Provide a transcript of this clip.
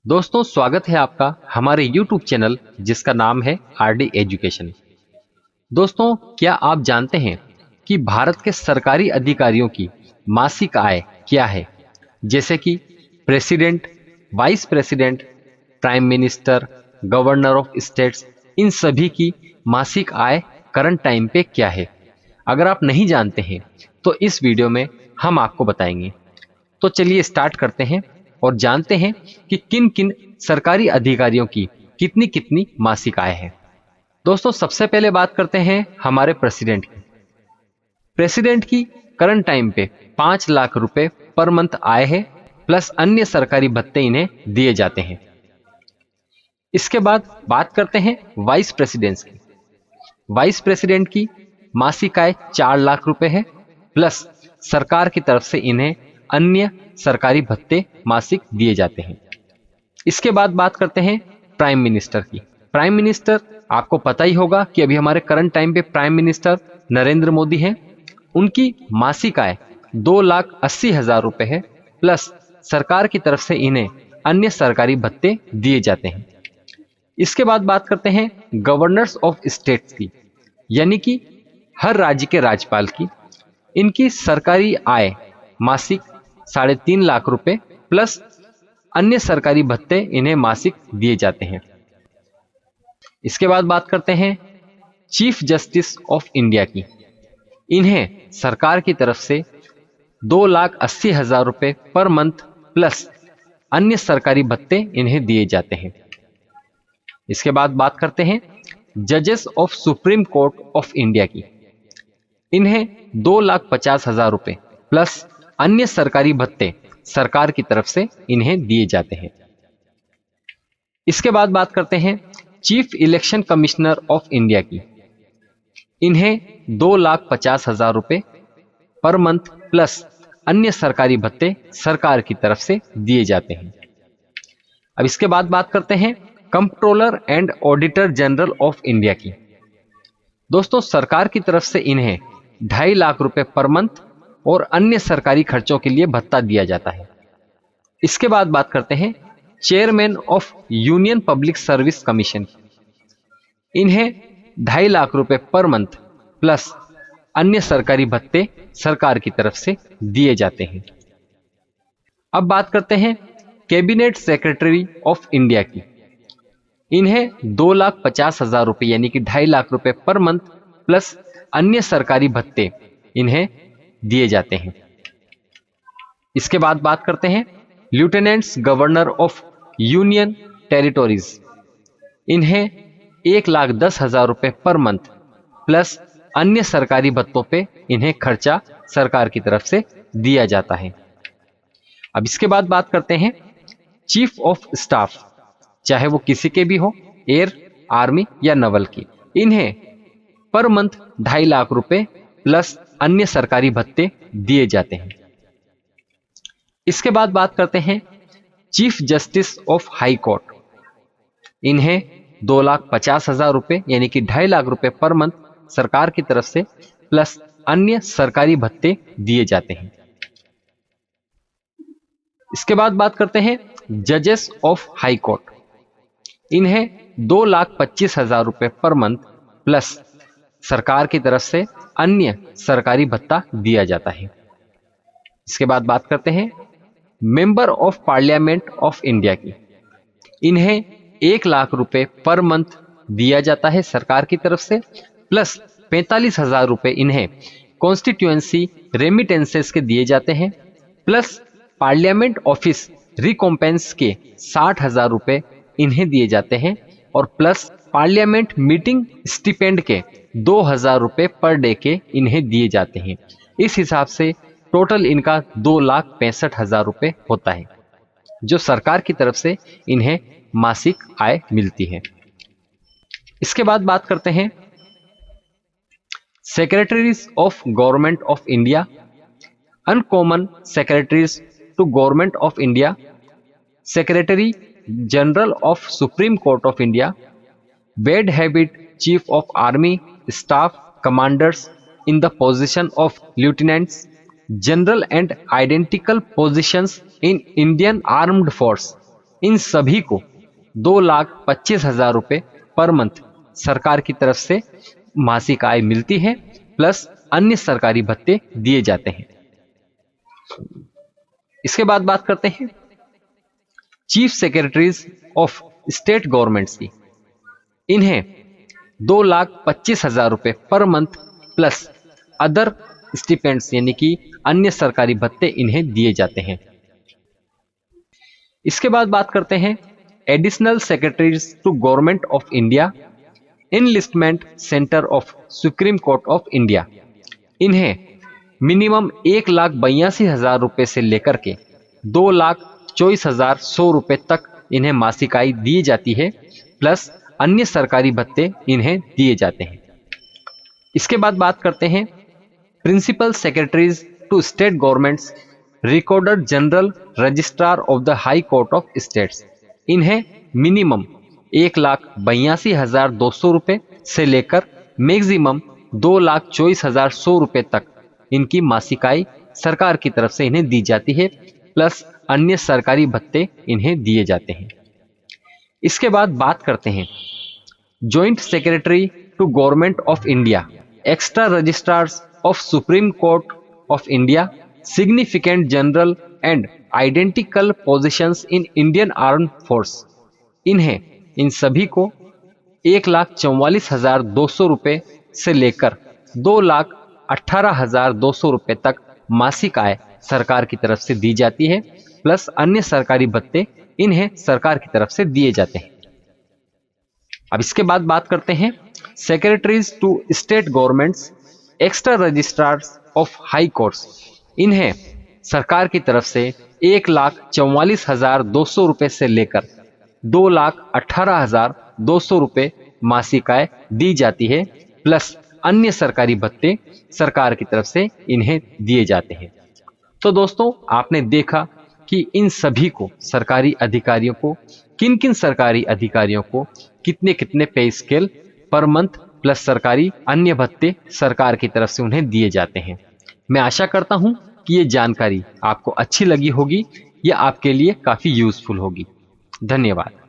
दोस्तों, स्वागत है आपका हमारे YouTube चैनल जिसका नाम है आरडी एजुकेशन। दोस्तों, क्या आप जानते हैं कि भारत के सरकारी अधिकारियों की मासिक आय क्या है? जैसे कि president, vice president, prime minister, governor of states, इन सभी की मासिक आय करंट टाइम पे क्या है? अगर आप नहीं जानते हैं तो इस वीडियो में हम आपको बताएंगे। तो चलिए स्टार्ट करते हैं और जानते हैं कि किन किन सरकारी अधिकारियों की कितनी कितनी मासिक आय है। दोस्तों, सबसे पहले बात करते हैं हमारे प्रेसिडेंट की। प्रेसिडेंट की करंट टाइम पे 5 लाख रुपए पर मंथ आय है, प्लस अन्य सरकारी भत्ते इन्हें दिए जाते हैं। इसके बाद बात करते हैं वाइस प्रेसिडेंट की। वाइस प्रेसिडेंट की मासिक आय 4 लाख रुपए है, प्लस सरकार की तरफ से इन्हें अन्य सरकारी भत्ते मासिक दिए जाते हैं। इसके बाद बात करते हैं प्राइम मिनिस्टर की। प्राइम मिनिस्टर, आपको पता ही होगा कि अभी हमारे करंट टाइम पे प्राइम मिनिस्टर नरेंद्र मोदी हैं। उनकी मासिक आय 2,80,000 रुपए है, प्लस सरकार की तरफ से इन्हें अन्य सरकारी भत्ते दिए जाते हैं। इसके बाद बात करते हैं गवर्नर्स ऑफ स्टेट्स की, यानी कि हर राज्य के राज्यपाल की। इनकी सरकारी आय मासिक 3.5 लाख रुपए प्लस अन्य सरकारी भत्ते इन्हें मासिक दिए जाते हैं। इसके बाद बात करते हैं चीफ जस्टिस ऑफ इंडिया की। इन्हें सरकार की तरफ से 2,80,000 रुपए पर मंथ प्लस अन्य सरकारी भत्ते इन्हें दिए जाते हैं। इसके बाद बात करते हैं जजेस of supreme court of India की। इन्हें 2,50,000 रुपए प्लस अन्य सरकारी भत्ते सरकार की तरफ से इन्हें दिए जाते हैं। इसके बाद बात करते हैं chief election commissioner of India की। इन्हें 2,50,000 रुपए पर मंथ प्लस अन्य सरकारी भत्ते सरकार की तरफ से दिए जाते हैं। अब इसके बाद बात करते हैं comptroller and auditor general of India की। दोस्तों, सरकार की तरफ से इन्हें 2.5 लाख रुपए पर मंथ और अन्य सरकारी खर्चों के लिए भत्ता दिया जाता है। इसके बाद बात करते हैं chairman of union public service commission. इन्हें 2.5 लाख रुपए पर मंथ प्लस अन्य सरकारी भत्ते सरकार की तरफ से दिए जाते हैं। अब बात करते हैं कैबिनेट सेक्रेटरी ऑफ इंडिया की। इन्हें 2,50,000 रुपए यानी कि 2.5 लाख रुपए पर मंथ प्लस अन्य सरकारी भत्ते इन्हें दिए जाते हैं। इसके बाद बात करते हैं lieutenants governor of union territories. इन्हें 1,10,000 रुपए पर मंथ प्लस अन्य सरकारी भत्तों पे इन्हें खर्चा सरकार की तरफ से दिया जाता है। अब इसके बाद बात करते हैं चीफ ऑफ स्टाफ, चाहे वो किसी के भी हो, एयर, आर्मी या नवल की। इन्हें पर मंथ 2.5 लाख रुपए प्लस अन्य सरकारी भत्ते दिए जाते हैं। इसके बाद बात करते हैं chief justice of high court. इन्हें 2,50,000 रुपए यानी कि 2.5 लाख रुपए पर मंथ सरकार की तरफ से प्लस अन्य सरकारी भत्ते दिए जाते हैं। इसके बाद बात करते हैं जजेस ऑफ हाई कोर्ट। इन्हें 2,25,000 रुपए पर मंथ प्लस सरकार की तरफ से अन्य सरकारी भत्ता दिया जाता है। इसके बाद बात करते हैं member of parliament of India की। इन्हें 1 लाख रुपए पर मंथ दिया जाता है सरकार की तरफ से, प्लस 45,000 रुपए इन्हें कॉन्स्टिट्यूएंसी रेमिटेंसेस के दिए जाते हैं, प्लस पार्लियामेंट ऑफिस रिकॉम्पेंस के 60,000 रुपए इन्हें दिए जाते हैं, और प्लस पार्लियामेंट मीटिंग स्टिपेंड के 2,000 रुपए पर डे के इन्हें दिए जाते हैं। इस हिसाब से टोटल इनका 2,65,000 रुपए होता है, जो सरकार की तरफ से इन्हें मासिक आय मिलती है। इसके बाद बात करते हैं secretaries of government of India, uncommon secretaries to government of India, secretary general of supreme court of India, bad habit chief of army staff commanders in the position of lieutenants, general and identical positions in Indian Armed Force, इन सभी को 2,25,000 रुपए per month सरकार की तरफ से मासिक आय मिलती है, प्लस अन्य सरकारी भत्ते दिए जाते हैं। इसके बाद बात करते हैं chief secretaries of state governments की। इन्हें 2,25,000 रुपए पर मंथ प्लस अदर स्टिपेंड्स यानी कि अन्य सरकारी भत्ते इन्हें दिए जाते हैं। इसके बाद बात करते हैं additional secretaries to government of India, enlistment centre of supreme court of India. इन्हें मिनिमम 1,82,000 रुपए से लेकर के 2,24,100 रुपए तक इन्हें मासिक आय दी जाती है, प्लस अन्य सरकारी भत्ते इन्हें दिए जाते हैं। इसके बाद बात करते हैं principal secretaries to state governments, recorder general, registrar of the high court of states. इन्हें मिनिमम 1,82,200 रुपए से लेकर मैक्सिमम 2,24,100 रुपए तक इनकी मासिक आय सरकार की तरफ से इन्हें दी जाती है, प्लस अन्य सरकारी भत्ते इन्हें दिए जाते हैं। इसके बाद बात करते हैं joint secretary to government of India, extra registrars of supreme court of India, significant general and identical positions in Indian arm force. इन्हें इन सभी को 1,44,200 रुपए से लेकर 2,18,200 रुपए तक मासिक आय सरकार की तरफ से दी जाती है, प्लस अन्य सरकारी भत्ते इन्हें सरकार की तरफ से दिए जाते हैं। अब इसके बाद बात करते हैं secretaries to state governments, extra registrars of high courts. इन्हें सरकार की तरफ से 1,44,200 रुपए से लेकर 2,18,200 रुपए मासिक आय दी जाती है, प्लस अन्य सरकारी भत्ते सरकार की तरफ से इन्हें दिए जाते हैं। तो दोस्तों, आपने देखा कि इन सभी को सरकारी अधिकारियों को किन सरकारी अधिकारियों को कितने कितने पे स्केल पर मंथ प्लस सरकारी अन्य भत्ते सरकार की तरफ से उन्हें दिए जाते हैं। मैं आशा करता हूं कि ये जानकारी आपको अच्छी लगी होगी या आपके लिए काफी यूजफुल होगी। धन्यवाद।